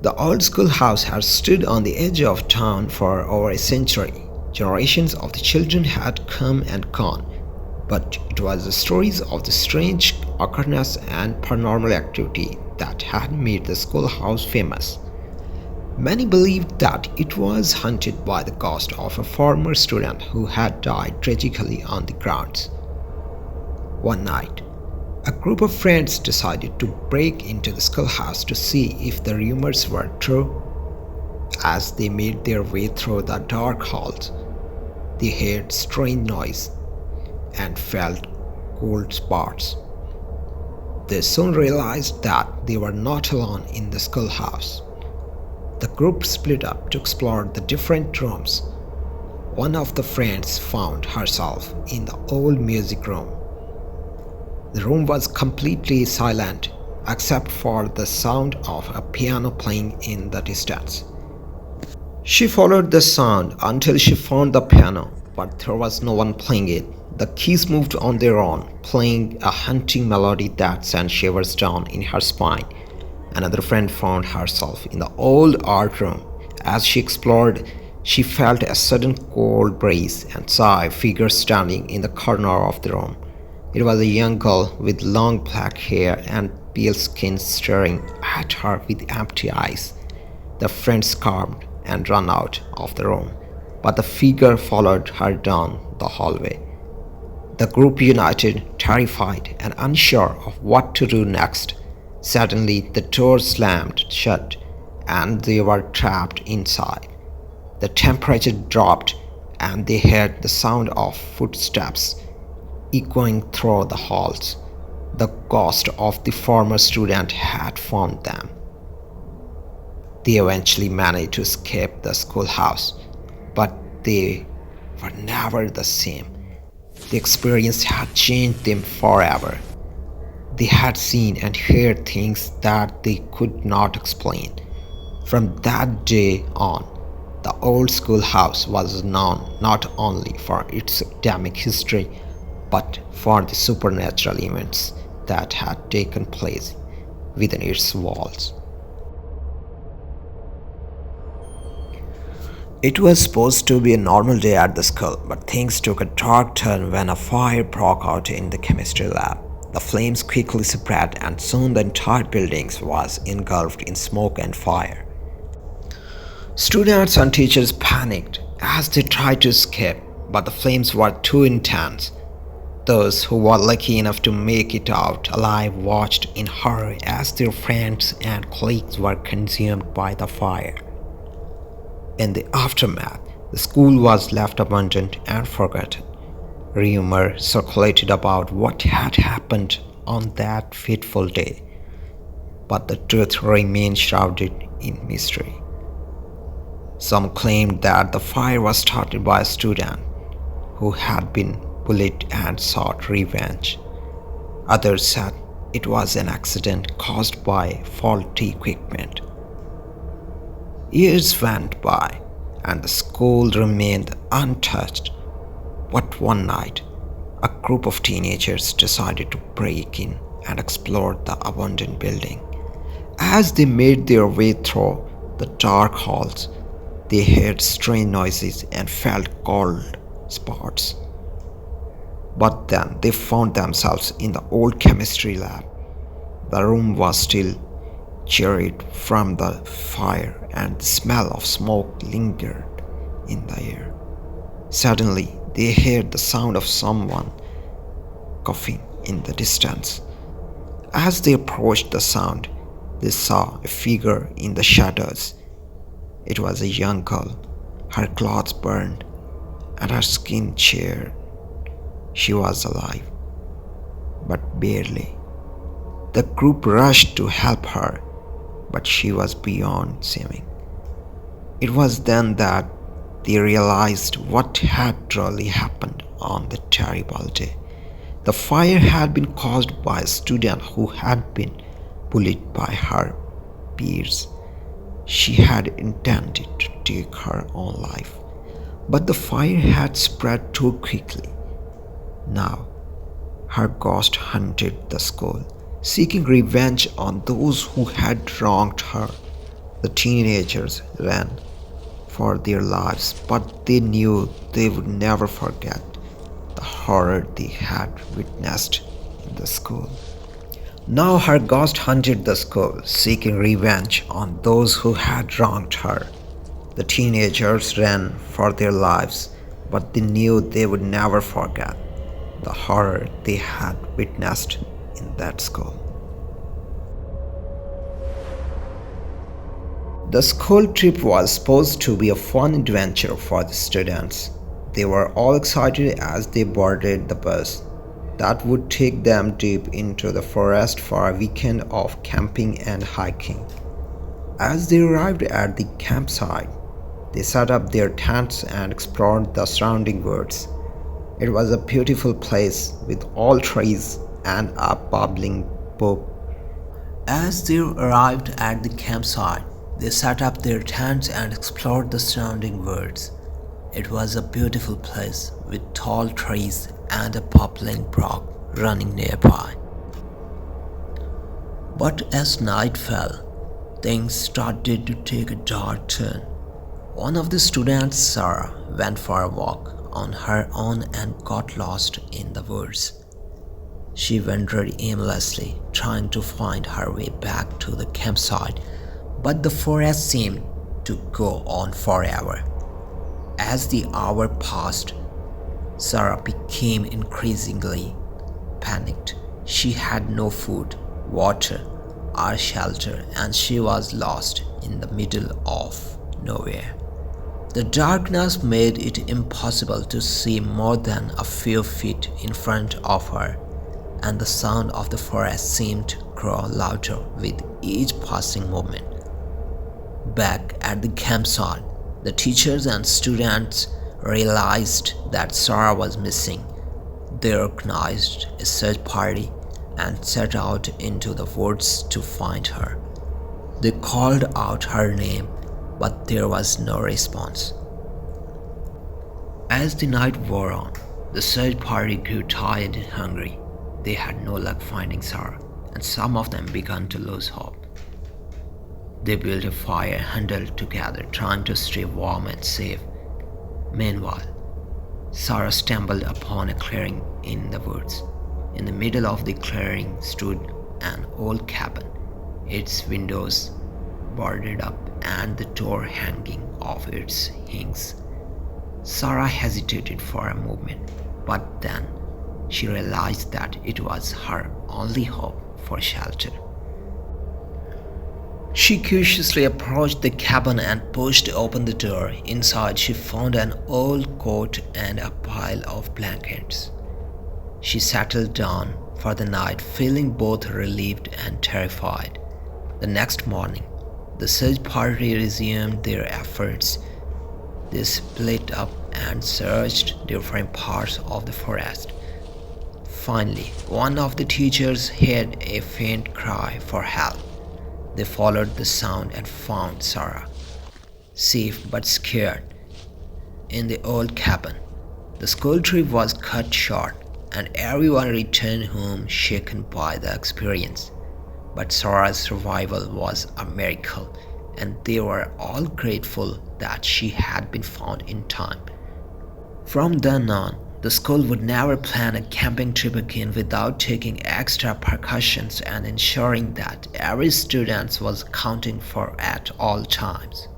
The old schoolhouse had stood on the edge of town for over a century. Generations of the children had come and gone, but it was the stories of the strange occurrence and paranormal activity that had made the schoolhouse famous. Many believed that it was haunted by the ghost of a former student who had died tragically on the grounds. One night, a group of friends decided to break into the schoolhouse to see if the rumors were true. As they made their way through the dark halls, they heard strange noise and felt cold spots. They soon realized that they were not alone in the schoolhouse. The group split up to explore the different rooms. One of the friends found herself in the old music room. The room was completely silent except for the sound of a piano playing in the distance. She followed the sound until she found the piano, but there was no one playing it. The keys moved on their own, playing a haunting melody that sent shivers down in her spine. Another friend found herself in the old art room. As she explored, she felt a sudden cold breeze and saw a figure standing in the corner of the room. It was a young girl with long black hair and pale skin staring at her with empty eyes. The friend screamed and ran out of the room, but the figure followed her down the hallway. The group united, terrified and unsure of what to do next. Suddenly, the door slammed shut and they were trapped inside. The temperature dropped and they heard the sound of footsteps echoing through the halls. The ghost of the former student had found them. They eventually managed to escape the schoolhouse, but they were never the same. The experience had changed them forever. They had seen and heard things that they could not explain. From that day on, the old schoolhouse was known not only for its academic history but for the supernatural events that had taken place within its walls. It was supposed to be a normal day at the school, but things took a dark turn when a fire broke out in the chemistry lab. The flames quickly spread and soon the entire building was engulfed in smoke and fire. Students and teachers panicked as they tried to escape, but the flames were too intense. Those who were lucky enough to make it out alive watched in horror as their friends and colleagues were consumed by the fire. In the aftermath, the school was left abandoned and forgotten. Rumor circulated about what had happened on that fateful day, but the truth remained shrouded in mystery. Some claimed that the fire was started by a student who had been bullied and sought revenge. Others said it was an accident caused by faulty equipment. Years went by and the school remained untouched. But one night, a group of teenagers decided to break in and explore the abandoned building. As they made their way through the dark halls, they heard strange noises and felt cold spots. But then they found themselves in the old chemistry lab. The room was still cheered from the fire and the smell of smoke lingered in the air. Suddenly, they heard the sound of someone coughing in the distance. As they approached the sound, they saw a figure in the shadows. It was a young girl. Her clothes burned and her skin charred. She was alive, but barely. The group rushed to help her, but she was beyond saving. It was then that they realized what had truly happened on the terrible day. The fire had been caused by a student who had been bullied by her peers. She had intended to take her own life, but the fire had spread too quickly. Now, her ghost hunted the school, seeking revenge on those who had wronged her. The teenagers ran for their lives, but they knew they would never forget the horror they had witnessed in the school. Now her ghost haunted the school, seeking revenge on those who had wronged her. The teenagers ran for their lives, but they knew they would never forget the horror they had witnessed in that school. The school trip was supposed to be a fun adventure for the students. They were all excited as they boarded the bus that would take them deep into the forest for a weekend of camping and hiking. As they arrived at the campsite, they set up their tents and explored the surrounding woods. It was a beautiful place with all trees and a bubbling brook. As they arrived at the campsite, they set up their tents and explored the surrounding woods. It was a beautiful place with tall trees and a bubbling brook running nearby. But as night fell, things started to take a dark turn. One of the students, Sarah, went for a walk on her own and got lost in the woods. She wandered aimlessly, trying to find her way back to the campsite, but the forest seemed to go on forever. As the hour passed, Sarah became increasingly panicked. She had no food, water, or shelter, and she was lost in the middle of nowhere. The darkness made it impossible to see more than a few feet in front of her, and the sound of the forest seemed to grow louder with each passing moment. Back at the campsite, the teachers and students realized that Sarah was missing. They organized a search party and set out into the woods to find her. They called out her name, but there was no response. As the night wore on, the search party grew tired and hungry. They had no luck finding Sarah, and some of them began to lose hope. They built a fire and huddled together, trying to stay warm and safe. Meanwhile, Sarah stumbled upon a clearing in the woods. In the middle of the clearing stood an old cabin, its windows boarded up and the door hanging off its hinges. Sarah hesitated for a moment, but then she realized that it was her only hope for shelter. She cautiously approached the cabin and pushed open the door. Inside, she found an old coat and a pile of blankets. She settled down for the night, feeling both relieved and terrified. The next morning, the search party resumed their efforts. They split up and searched different parts of the forest. Finally, one of the teachers heard a faint cry for help. They followed the sound and found Sarah, safe but scared, in the old cabin. The school trip was cut short, and everyone returned home shaken by the experience. But Sarah's survival was a miracle, and they were all grateful that she had been found in time. From then on, the school would never plan a camping trip again without taking extra precautions and ensuring that every student was accounted for at all times.